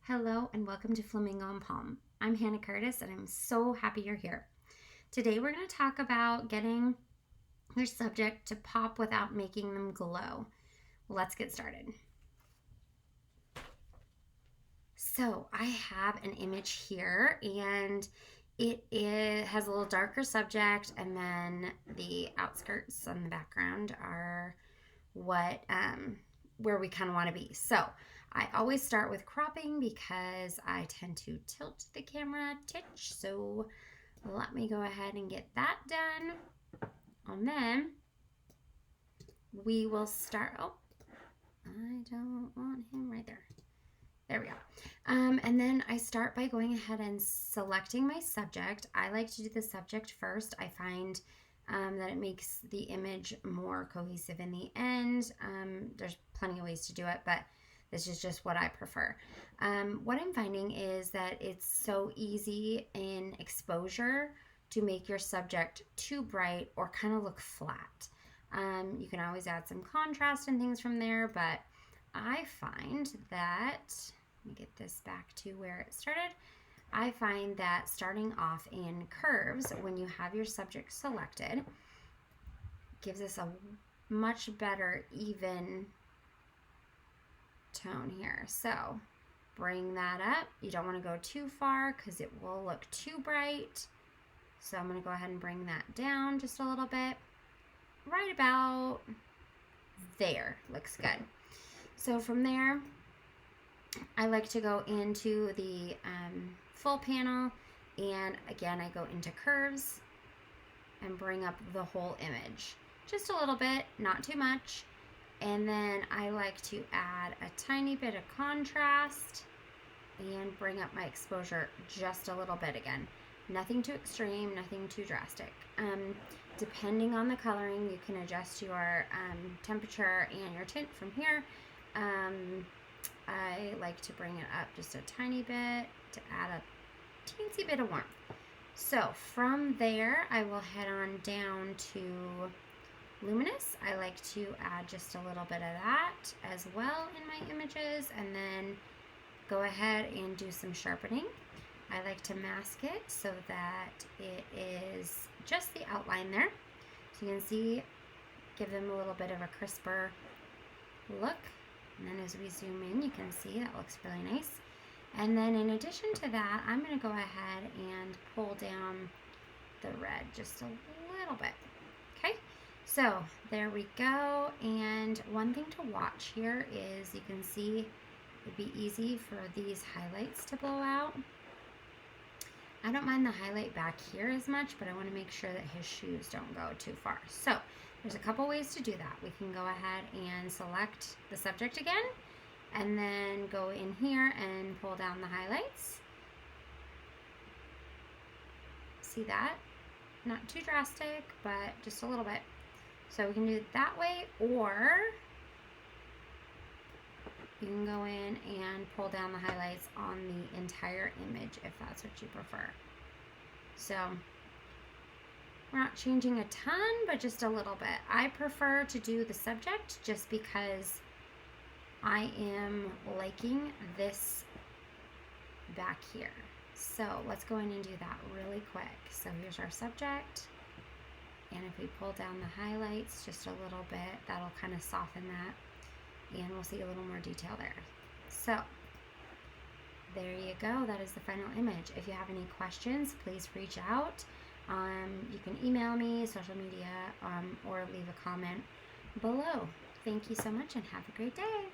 Hello and welcome to Flamingo and Palm. I'm Hannah Curtis and I'm so happy you're here. Today we're going to talk about getting your subject to pop without making them glow. Let's get started. So I have an image here and it has a little darker subject, and then the outskirts and the background are what where we kind of want to be. So I always start with cropping because I tend to tilt the camera a titch. So let me go ahead and get that done. And then we will start. Oh, I don't want him right there. There we go. And then I start by going ahead and selecting my subject. I like to do the subject first. I find that it makes the image more cohesive in the end. There's plenty of ways to do it, but this is just what I prefer. What I'm finding is that it's so easy in exposure to make your subject too bright or kind of look flat. You can always add some contrast and things from there, but I find that, let me get this back to where it started. I find that starting off in curves, when you have your subject selected, gives us a much better even tone here. So bring that up. You don't want to go too far because it will look too bright. So I'm going to go ahead and bring that down just a little bit. Right about there. Looks good. So from there, I like to go into the full panel, and again I go into curves and bring up the whole image just a little bit, not too much. And then I like to add a tiny bit of contrast and bring up my exposure just a little bit again. Nothing too extreme, nothing too drastic. Depending on the coloring, you can adjust your temperature and your tint from here. I like to bring it up just a tiny bit to add a teensy bit of warmth. So from there, I will head on down to luminous. I like to add just a little bit of that as well in my images, and then go ahead and do some sharpening. I like to mask it so that it is just the outline there. So you can see, give them a little bit of a crisper look. And then as we zoom in, you can see that looks really nice. And then in addition to that, I'm going to go ahead and pull down the red just a little bit. Okay, so there we go. And one thing to watch here is you can see it'd be easy for these highlights to blow out. I don't mind the highlight back here as much, but I want to make sure that his shoes don't go too far. So there's a couple ways to do that. We can go ahead and select the subject again, and then go in here and pull down the highlights. See that? Not too drastic, but just a little bit. So we can do it that way, or you can go in and pull down the highlights on the entire image if that's what you prefer. So we're not changing a ton, but just a little bit. I prefer to do the subject just because I am liking this back here. So let's go in and do that really quick. So here's our subject. And if we pull down the highlights just a little bit, that'll kind of soften that. And we'll see a little more detail there. So there you go. That is the final image. If you have any questions, please reach out. You can email me, social media, or leave a comment below. Thank you so much and have a great day.